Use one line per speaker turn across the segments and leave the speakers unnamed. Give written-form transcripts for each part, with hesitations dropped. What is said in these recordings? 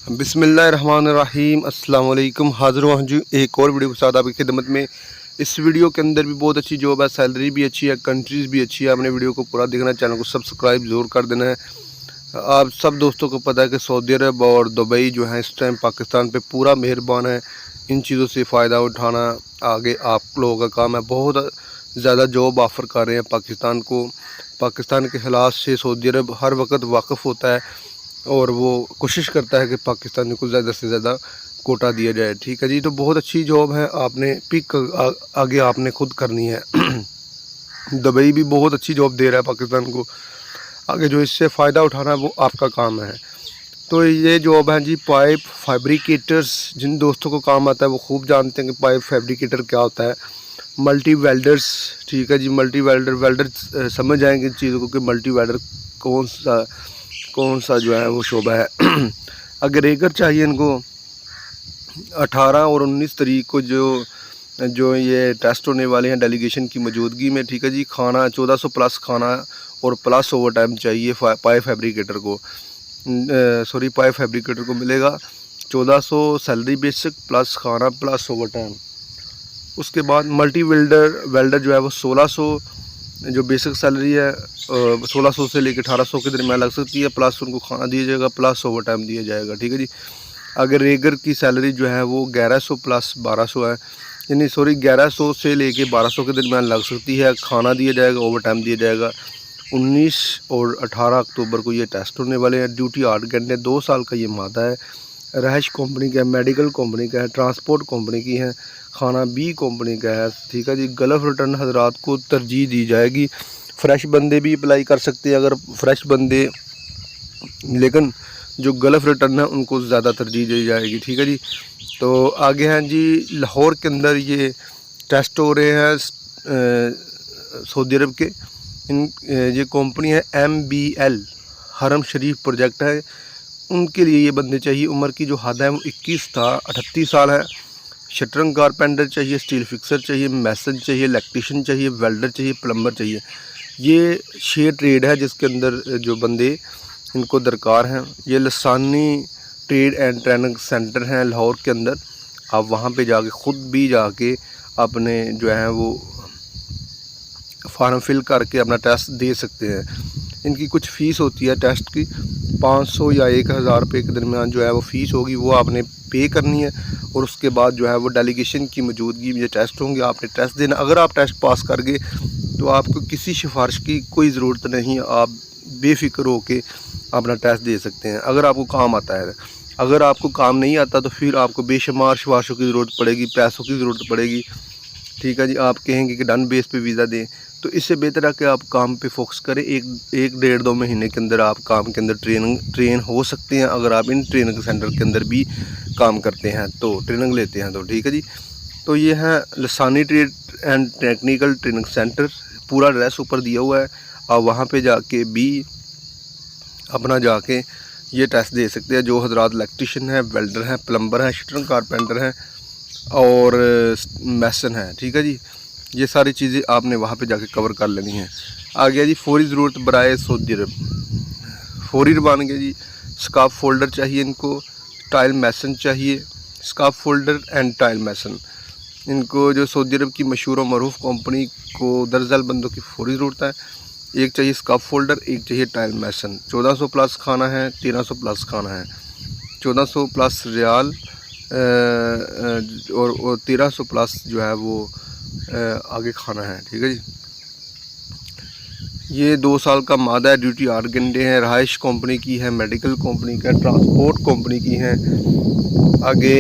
बिस्मिल्लाहिर्रहमानिर्रहीम अस्सलाम वालेकुम। हाज़िर हूँ जी एक और वीडियो के साथ आपकी खिदमत में। इस वीडियो के अंदर भी बहुत अच्छी जॉब है, सैलरी भी अच्छी है, कंट्रीज़ भी अच्छी है। आपने वीडियो को पूरा देखना, चैनल को सब्सक्राइब ज़रूर कर देना है। आप सब दोस्तों को पता है कि सऊदी अरब और दुबई जो है इस टाइम पाकिस्तान पे पूरा मेहरबान है। इन चीज़ों से फ़ायदा उठाना आगे आप लोगों का काम है। बहुत ज़्यादा जॉब ऑफ़र कर रहे हैं पाकिस्तान को। पाकिस्तान के हालात से सऊदी अरब हर वक्त वाकिफ़ होता है और वो कोशिश करता है कि पाकिस्तानी को ज़्यादा से ज़्यादा कोटा दिया जाए। ठीक है जी, तो बहुत अच्छी जॉब है, आपने पिक आगे आपने खुद करनी है। दुबई भी बहुत अच्छी जॉब दे रहा है पाकिस्तान को, आगे जो इससे फ़ायदा उठाना है वो आपका काम है। तो ये जॉब है जी पाइप फैब्रिकेटर्स। जिन दोस्तों को काम आता है वो खूब जानते हैं कि पाइप फैब्रिकेटर क्या होता है। मल्टी वेल्डर्स, ठीक है जी, मल्टी वेल्डर समझ जाएंगे इन चीज़ों को कि मल्टी वेल्डर कौन सा जो है वो शोबा है। अगर एगर चाहिए इनको 18 और 19 तारीख को जो जो ये टेस्ट होने वाले हैं डेलीगेशन की मौजूदगी में। ठीक है जी, खाना 1400 प्लस खाना और प्लस ओवर टाइम चाहिए पाइप फैब्रिकेटर को। सॉरी, पाइप फैब्रिकेटर को मिलेगा 1400 सैलरी बेसिक प्लस खाना प्लस ओवर टाइम। उसके बाद मल्टी वेल्डर जो है वो 1600 जो बेसिक सैलरी है 1600 से लेकर 1800 के दरमियान लग सकती है, प्लस उनको खाना दिया जाएगा, प्लस ओवर टाइम दिया जाएगा। ठीक है जी। अगर रेगर की सैलरी जो है वो 1100 प्लस 1200 है, यानी सॉरी 1100 से लेके 1200 के दरमियान लग सकती है। खाना दिया जाएगा, ओवर टाइम दिया जाएगा। 19 और 18 अक्टूबर को ये टेस्ट होने वाले हैं। ड्यूटी 8 घंटे, 2 साल का ये मादा है। रहाइश कंपनी का है, मेडिकल कंपनी का है, ट्रांसपोर्ट कंपनी की है, खाना बी कंपनी का है। ठीक है जी। गल्फ़ रिटर्न हजरात को तरजीह दी जाएगी। फ्रेश बंदे भी अप्लाई कर सकते हैं अगर फ्रेश बंदे, लेकिन जो गल्फ़ रिटर्न है उनको ज़्यादा तरजीह दी जाएगी। ठीक है जी। तो आगे हैं जी लाहौर के अंदर ये टेस्ट हो रहे हैं सऊदी अरब के। ये कंपनी है MBL, हरम शरीफ प्रोजेक्ट है। उनके लिए ये बंदे चाहिए। उम्र की जो हद है वो 21 था 38 साल है। शटरिंग कारपेंटर चाहिए, स्टील फिक्सर चाहिए, मैसन चाहिए, इलेक्ट्रीशियन चाहिए, वेल्डर चाहिए, प्लम्बर चाहिए। ये 6 ट्रेड है जिसके अंदर जो बंदे इनको दरकार हैं। ये लसानी ट्रेड एंड ट्रेनिंग सेंटर हैं लाहौर के अंदर। आप वहाँ पे जाके ख़ुद भी जाके अपने जो है वो फार्म फिल करके अपना टेस्ट दे सकते हैं। इनकी कुछ फ़ीस होती है टेस्ट की, 500 या 1000 रुपये के दरमियान जो है वो फ़ीस होगी, वो आपने पे करनी है। और उसके बाद जो है वो डेलीगेशन की मौजूदगी में ये टेस्ट होंगे, आपने टेस्ट देना। अगर आप टेस्ट पास कर गए तो आपको किसी सिफारिश की कोई ज़रूरत नहीं, आप बेफिक्र हो के अपना टेस्ट दे सकते हैं अगर आपको काम आता है। अगर आपको काम नहीं आता तो फिर आपको बेशुमार सिफारिशों की ज़रूरत पड़ेगी, पैसों की ज़रूरत पड़ेगी। ठीक है जी। आप कहेंगे कि डन बेस पे वीज़ा दें, तो इससे बेहतर है कि आप काम पे फोकस करें। एक डेढ़ 2 महीने के अंदर आप काम के अंदर ट्रेन हो सकते हैं। अगर आप इन ट्रेनिंग सेंटर के अंदर भी काम करते हैं तो ट्रेनिंग लेते हैं तो। ठीक है जी। तो ये है Lasani trade and technical training centre, पूरा एड्रेस ऊपर दिया हुआ है। आप वहाँ पे जाके भी अपना जाके ये टेस्ट दे सकते हैं। जो हजरात इलेक्ट्रीशियन है, वेल्डर हैं, प्लम्बर हैं, शटरिंग कारपेंटर हैं और मैसन है। ठीक है जी। ये सारी चीज़ें आपने वहाँ पे जाके कवर कर लेनी है। आ गया जी फौरी ज़रूरत बराए सऊदी अरब, फौरी बन गया जी। स्काफ फोल्डर चाहिए इनको, टाइल मैसन चाहिए, स्काफ फोल्डर एंड टाइल मैसन। इनको जो सऊदी अरब की मशहूर और मरूफ कंपनी को दर्जन बंदों की फौरी ज़रूरत है। एक चाहिए स्काफ फोल्डर, एक चाहिए टाइल मैसन। 1400 प्लस खाना है, 1300 प्लस खाना है। 1400 प्लस रियाल और 1300 प्लस जो है वो आगे खाना है। ठीक है जी। ये 2 साल का मादा है। ड्यूटी 8 घंटे हैं। रहाइश कंपनी की है, मेडिकल कंपनी का, ट्रांसपोर्ट कंपनी की है। आगे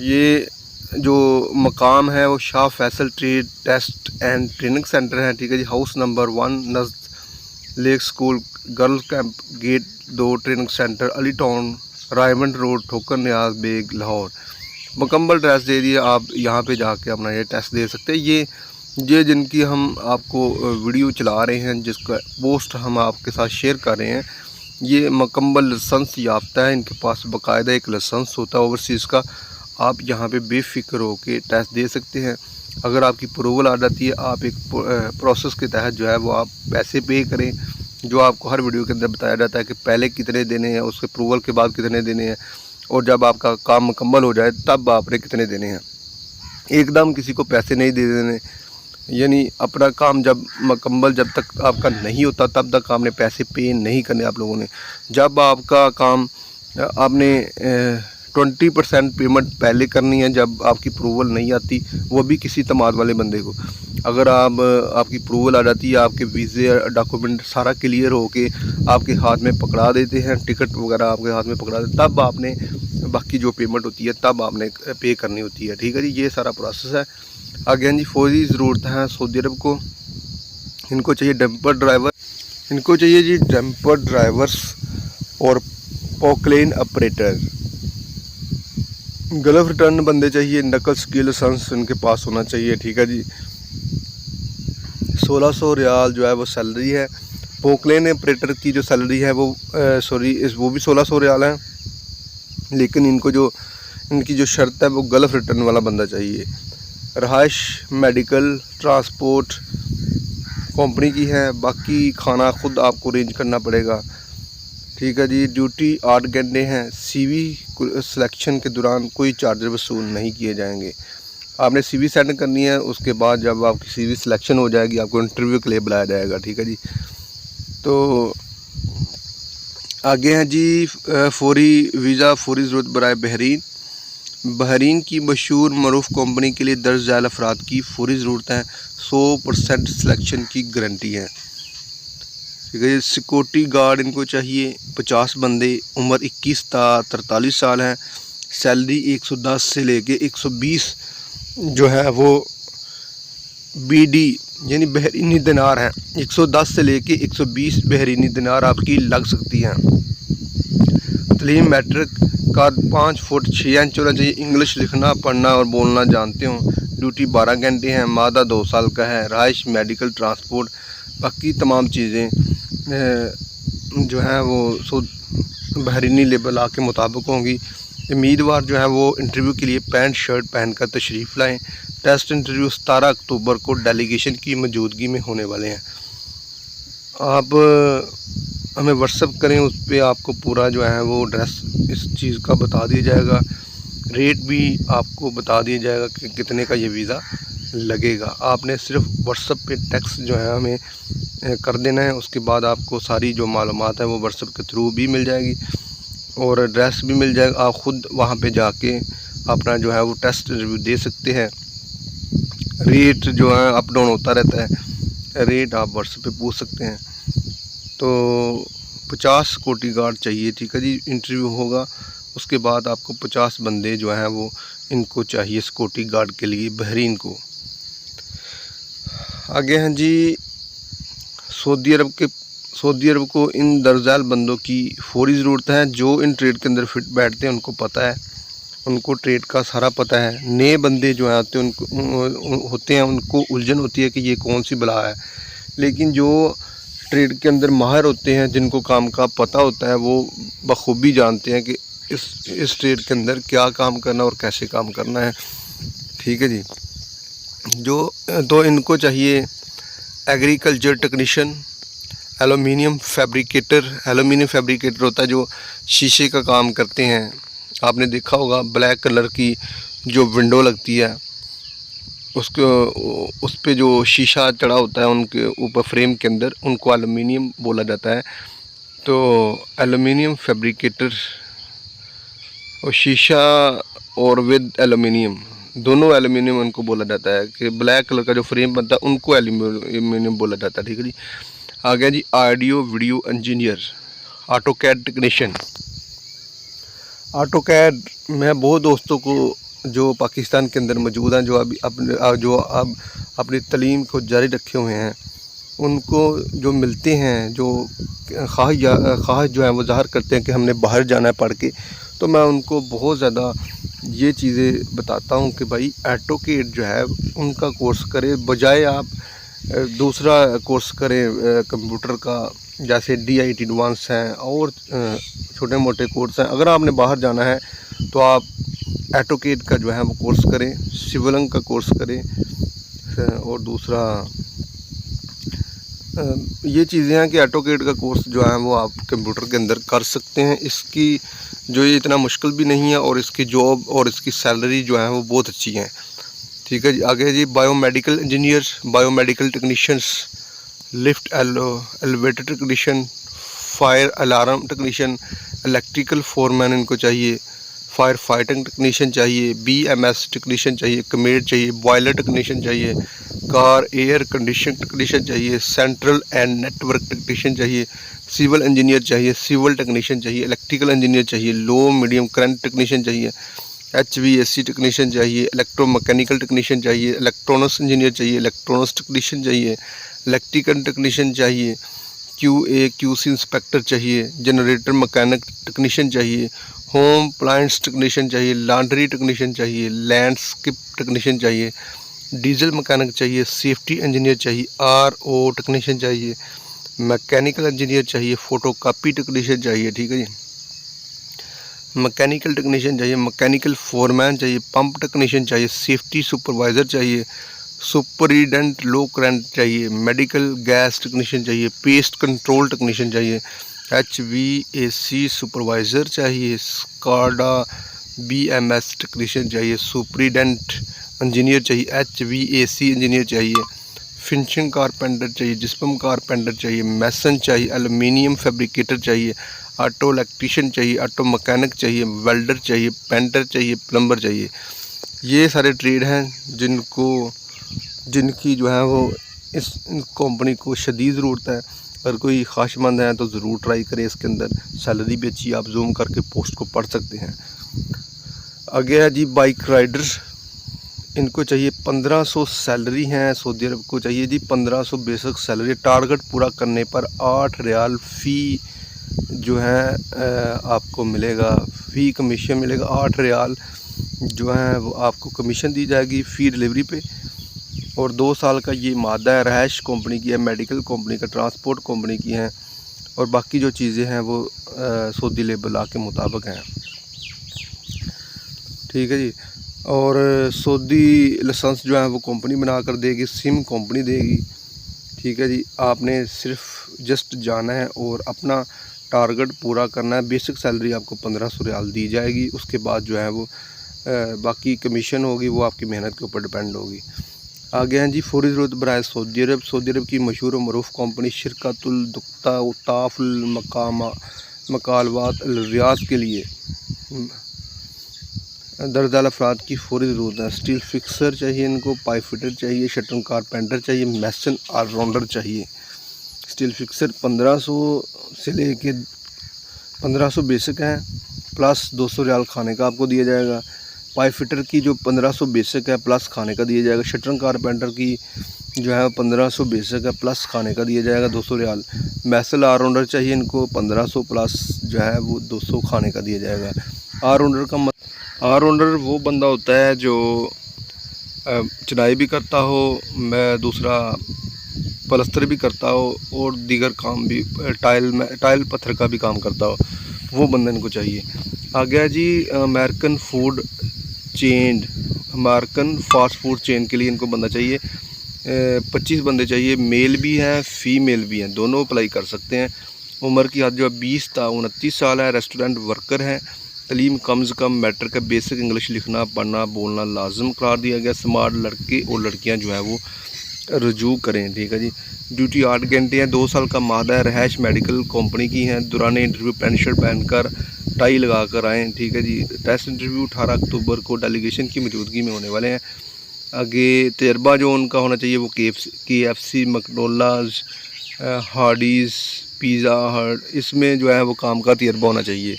ये जो मकाम है वो Shah Faisal trade test and training centre है। ठीक है जी। हाउस नंबर 1 नज़द lake school girls camp gate 2 training centre Ali town Raymond road Thokar Niaz bag Lahore. मुकम्मल एड्रेस दे दिए, आप यहाँ पे जाके अपना ये टेस्ट दे सकते हैं। ये जिनकी हम आपको वीडियो चला रहे हैं, जिसका पोस्ट हम आपके साथ शेयर कर रहे हैं, ये मुकम्मल लाइसेंस याफ्ता है। इनके पास बाकायदा एक लाइसेंस होता है ओवरसीज़ का। आप यहाँ पे बेफिक्र हो के टेस्ट दे सकते हैं। अगर आपकी अप्रूवल आ जाती है, आप एक प्रोसेस के तहत जो है वो आप पैसे पे करें, जो आपको हर वीडियो के अंदर बताया जाता है कि पहले कितने देने हैं, उसके अप्रूवल के बाद कितने देने हैं, और जब आपका काम मुकम्मल हो जाए तब आपने कितने देने हैं। एकदम किसी को पैसे नहीं दे देने, यानी अपना काम जब मुकम्मल जब तक आपका नहीं होता तब तक आपने पैसे पे नहीं करने आप लोगों ने। जब आपका काम आपने 20% पेमेंट पहले करनी है जब आपकी अप्रूवल नहीं आती, वो भी किसी तमाद वाले बंदे को। अगर आपकी अप्रूवल आ जाती है, आपके वीज़े डॉक्यूमेंट सारा क्लियर हो के आपके हाथ में पकड़ा देते हैं, टिकट वगैरह आपके हाथ में पकड़ा देते, तब आपने बाकी जो पेमेंट होती है तब आपने पे करनी होती है। ठीक है जी, ये सारा प्रोसेस है। आगे जी फौजी ज़रूरत है सऊदी अरब को। इनको चाहिए डंपर ड्राइवर, इनको चाहिए जी डंपर ड्राइवर्स और पोकलेन ऑपरेटर। गल्फ रिटर्न बंदे चाहिए, नकल स्किल लाइसेंस इनके पास होना चाहिए। ठीक है जी, 1600 रियाल जो है वो सैलरी है। पोकलेन ऑपरेटर की जो सैलरी है वो वो भी 1600 रियाल है, लेकिन इनकी जो शर्त है वो गल्फ रिटर्न वाला बंदा चाहिए। रहाइश मेडिकल ट्रांसपोर्ट कंपनी की है, बाकी खाना खुद आपको अरेंज करना पड़ेगा। ठीक है जी, ड्यूटी 8 घंटे हैं। सीवी सिलेक्शन के दौरान कोई चार्जर वसूल नहीं किए जाएंगे। आपने सीवी सेंड करनी है, उसके बाद जब आपकी सीवी सिलेक्शन हो जाएगी आपको इंटरव्यू के लिए बुलाया जाएगा। ठीक है जी, तो आगे हैं जी फौरी वीज़ा, फौरी ज़रूरत बराए बहरीन। बहरीन की मशहूर मरूफ कंपनी के लिए दर्ज झैल अफराद की फौरी ज़रूरत है। 100% सिलेक्शन की गारंटी है। ठीक है, सिक्योरिटी गार्ड इनको चाहिए 50 बंदे, उम्र 21 था 43 साल है। सैलरी 110 से लेके 120 जो है वो BD यानी बहरीनी दिनार है। 110 से लेके 120 बहरीनी दिनार आपकी लग सकती हैं। तलीम मैट्रिक का 5 फुट 6 इंच होना चाहिए। इंग्लिश लिखना पढ़ना और बोलना जानते हो। ड्यूटी 12 घंटे हैं। मादा 2 साल का है। रहाइश मेडिकल ट्रांसपोर्ट बाकी तमाम चीज़ें जो हैं वो बहरीनी लेबल के मुताबिक होंगी। उम्मीदवार जो है वो इंटरव्यू के लिए पैंट शर्ट पहनकर तशरीफ़ लाएँ। टेस्ट इंटरव्यू 17 अक्टूबर को डेलीगेशन की मौजूदगी में होने वाले हैं। आप हमें व्हाट्सअप करें, उस पर आपको पूरा जो है वो एड्रेस इस चीज़ का बता दिया जाएगा। रेट भी आपको बता दिया जाएगा कि कितने का ये वीज़ा लगेगा। आपने सिर्फ व्हाट्सअप पे टेक्स्ट जो है हमें कर देना है, उसके बाद आपको सारी जो मालूमात है वो व्हाट्सअप के थ्रू भी मिल जाएगी और एड्रेस भी मिल जाएगा। आप ख़ुद वहाँ पे जाके अपना जो है वो टेस्ट रिव्यू दे सकते हैं। रेट जो है अप डाउन होता रहता है, रेट आप व्हाट्सएप पे पूछ सकते हैं। तो 50 सिक्योरिटी गार्ड चाहिए। ठीक है जी, इंटरव्यू होगा, उसके बाद आपको 50 बंदे जो हैं वो इनको चाहिए सिक्योरिटी गार्ड के लिए बहरीन को। आगे हैं जी सऊदी अरब को इन दर्जाल बंदों की फौरी ज़रूरत है। जो इन ट्रेड के अंदर फिट बैठते हैं उनको पता है, उनको ट्रेड का सारा पता है। नए बंदे जो आते हैं उनको उलझन होती है कि ये कौन सी बला है, लेकिन जो ट्रेड के अंदर माहिर होते हैं, जिनको काम का पता होता है, वो बखूबी जानते हैं कि इस ट्रेड के अंदर क्या काम करना और कैसे काम करना है। ठीक है जी, तो इनको चाहिए एग्रीकल्चर टेक्नीशियन, एलुमिनियम फैब्रिकेटर होता है जो शीशे का काम करते हैं। आपने देखा होगा ब्लैक कलर की जो विंडो लगती है उस पे जो शीशा चढ़ा होता है उनके ऊपर फ्रेम के अंदर, उनको एलुमिनियम बोला जाता है। तो एलुमिनियम फैब्रिकेटर और शीशा और विद एलुमिनियम दोनों एलुमिनियम उनको बोला जाता है कि ब्लैक कलर का जो फ्रेम बनता है उनको एलुमिनियम बोला जाता है। ठीक है जी, आ गया जी audio video engineer, AutoCAD technician. AutoCAD मैं बहुत दोस्तों को जो पाकिस्तान के अंदर मौजूद हैं, जो अब अपनी तालीम को जारी रखे हुए हैं, उनको जो मिलते हैं, जो ख्वाहिश जो है वो ज़ाहिर करते हैं कि हमने बाहर जाना है पढ़ के, तो मैं उनको बहुत ज़्यादा ये चीज़ें बताता हूँ कि भाई ऑटोकैड जो है उनका कोर्स करें, बजाय आप दूसरा कोर्स करें कंप्यूटर का, जैसे DIT एडवांस हैं और छोटे मोटे कोर्स हैं। अगर आपने बाहर जाना है तो आप ऑटोकैड का जो है वो कोर्स करें, सिविलिंग का कोर्स करें और दूसरा ये चीज़ें हैं कि ऑटोकेड का कोर्स जो है वो आप कंप्यूटर के अंदर कर सकते हैं। इसकी जो ये इतना मुश्किल भी नहीं है और इसकी जॉब और इसकी सैलरी जो है वो बहुत अच्छी है। ठीक है जी। आगे जी biomedical engineer, biomedical technicians, lift elevator technician, fire alarm technician, electrical foreman इनको चाहिए, फायर फाइटिंग टेक्नीशियन चाहिए, BMS टेक्नीशियन चाहिए, कमेड चाहिए, बॉयलर टेक्नीशियन चाहिए, कार एयर कंडीशन टेक्नीशियन चाहिए, सेंट्रल एंड नेटवर्क टेक्नीशियन चाहिए, सिविल इंजीनियर चाहिए, सिविल टेक्नीशियन चाहिए, इलेक्ट्रिकल इंजीनियर चाहिए, लो मीडियम करंट टेक्नीशियन चाहिए, HVAC टेक्नीशियन चाहिए, इलेक्ट्रोमैकेनिकल टेक्नीशियन चाहिए, इलेक्ट्रॉनिक्स इंजीनियर चाहिए, इलेक्ट्रॉनिक्स टेक्नीशियन चाहिए, इलेक्ट्रिकल टेक्नीशियन चाहिए, QA/QC इंस्पेक्टर चाहिए, जनरेटर मैकेनिक टेक्नीशियन चाहिए, होम अप्लायंस टेक्नीशियन चाहिए, लॉन्ड्री टेक्नीशियन चाहिए, लैंडस्केप टेक्नीशियन चाहिए, डीजल मैकेनिक चाहिए, सेफ्टी इंजीनियर चाहिए, RO टेक्नीशियन चाहिए, मैकेनिकल इंजीनियर चाहिए, फोटोकॉपी टेक्नीशियन चाहिए। ठीक है जी। मैकेनिकल टेक्नीशियन चाहिए, मैकेनिकल फोरमैन चाहिए, पंप टेक्नीशियन चाहिए, सेफ्टी सुपरवाइज़र चाहिए, सुपरिटेंडेंट लो करंट चाहिए, मेडिकल गैस टेक्नीशियन चाहिए, पेस्ट कंट्रोल टेक्नीशियन चाहिए, HVAC सुपरवाइज़र चाहिए, स्काडा BMS टेक्नीशियन चाहिए, सुपरिटेंडेंट इंजीनियर चाहिए, HVAC इंजीनियर चाहिए, फिनिशिंग कारपेंटर चाहिए, जिस्पम कारपेंटर चाहिए, मैसन चाहिए, एल्युमिनियम फैब्रिकेटर चाहिए, ऑटो इलेक्ट्रीशियन चाहिए, ऑटो मैकेनिक चाहिए, वेल्डर चाहिए, पेंटर चाहिए, प्लम्बर चाहिए। ये सारे ट्रेड हैं जिनकी जो है वो इस कंपनी को शदीद ज़रूरत है। अगर कोई ख्वाहिशमंद है तो ज़रूर ट्राई करें। इसके अंदर सैलरी भी अच्छी, आप जूम करके पोस्ट को पढ़ सकते हैं। आगे है जी बाइक राइडर, इनको चाहिए 1500 सैलरी हैं। सऊदी अरब को चाहिए जी 1500 बेसिक सैलरी। टारगेट पूरा करने पर 8 रियाल फ़ी जो है आपको मिलेगा, फ़ी कमीशन मिलेगा। 8 रियाल जो है वो आपको कमीशन दी जाएगी फ़ी डिलीवरी पे। और 2 साल का ये मादा है। रहायश कंपनी की है, मेडिकल कंपनी का, ट्रांसपोर्ट कंपनी की हैं और बाकी जो चीज़ें हैं वो सऊदी लेबर लॉ के मुताबिक हैं। ठीक है जी। और सऊदी लाइसेंस जो है वो कंपनी बना कर देगी, सिम कंपनी देगी। ठीक है जी। आपने सिर्फ जस्ट जाना है और अपना टारगेट पूरा करना है। बेसिक सैलरी आपको 1500 रियाल दी जाएगी। उसके बाद जो है वो बाकी कमीशन होगी, वो आपकी मेहनत के ऊपर डिपेंड होगी। आगे हैं जी फौरी ज़रूरत बराए सऊदी अरब। सऊदी अरब की मशहूर व मरूफ कंपनी शिरकतुल ताफुल मकालवात रियाज के लिए दर्जदार अफराद की फौरी ज़रूरत है। स्टील फिक्सर चाहिए इनको, पाइप फिटर चाहिए, शटरिंग कारपेंटर चाहिए, मैसन ऑलराउंडर चाहिए। स्टील फिक्सर 1500 से लेके 1500 बेसिक हैं, प्लस 200 रियाल खाने का आपको दिया जाएगा। पाइप फिटर की जो 1500 बेसिक है प्लस खाने का दिया जाएगा। शटरिंग कारपेंटर की जो है 1500 बेसिक है प्लस खाने का दिया जाएगा 200 रियाल। मैसल ऑलराउंडर चाहिए इनको 1500 प्लस जो है वो 200 खाने का दिया जाएगा। ऑलराउंडर वो बंदा होता है जो चुनाई भी करता हो, मैं दूसरा पलस्तर भी करता हो और दीगर काम भी, टाइल पत्थर का भी काम करता हो, वो बंदा इनको चाहिए। आ गया जी American food chain, American fast food chain के लिए इनको बंदा चाहिए। 25 बंदे चाहिए, मेल भी हैं फ़ीमेल भी हैं, दोनों अप्लाई कर सकते हैं। उम्र की हद जो 20 था 29 साल है। रेस्टोरेंट वर्कर हैं। तलीम कम से कम मैट्रिक का बेसिक इंग्लिश लिखना पढ़ना बोलना लाजम करार दिया गया। स्मार्ट लड़के और लड़कियां जो है वो रजू करें। ठीक है जी। ड्यूटी 8 घंटे हैं। 2 साल का मादा है। रहायश मेडिकल कंपनी की हैं। दौरान इंटरव्यू पैंट शर्ट पहनकर टाई लगा कर आएँ। ठीक है जी। टेस्ट इंटरव्यू 18 अक्टूबर को डेलीगेशन की मौजूदगी में होने वाले हैं। आगे तजर्बा जो उनका होना चाहिए वो KFC, मैकडोनल्ड्स, हार्डीज़, पिज़्ज़ा हट, इसमें जो है वो काम का तजर्बा होना चाहिए।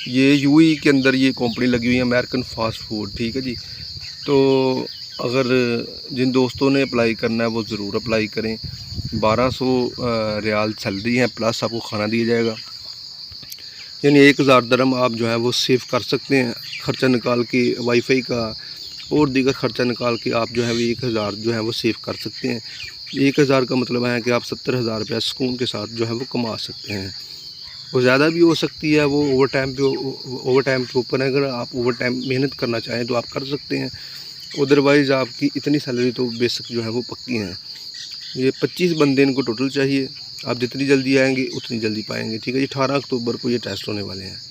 ये UAE के अंदर ये कंपनी लगी हुई है, अमेरिकन फास्ट फूड। ठीक है जी। तो अगर जिन दोस्तों ने अप्लाई करना है वो ज़रूर अप्लाई करें। 1200 रियाल सैलरी है, प्लस आपको खाना दिया जाएगा, यानी 1000 दरम आप जो है वो सेव कर सकते हैं। ख़र्चा निकाल के वाईफाई का और दीगर ख़र्चा निकाल के आप जो है वो 1000 जो है वो सेव कर सकते हैं। 1000 का मतलब है कि आप 70,000 रुपया सुकून के साथ जो है वो कमा सकते हैं। वो ज़्यादा भी हो सकती है, वो ओवर टाइम के ऊपर है। अगर आप ओवर टाइम मेहनत करना चाहें तो आप कर सकते हैं, अदरवाइज़ आपकी इतनी सैलरी तो बेसिक जो है वो पक्की है। ये 25 बंदे इनको टोटल चाहिए। आप जितनी जल्दी आएंगे उतनी जल्दी पाएंगे। ठीक है जी, 18 अक्टूबर को ये टेस्ट होने वाले हैं।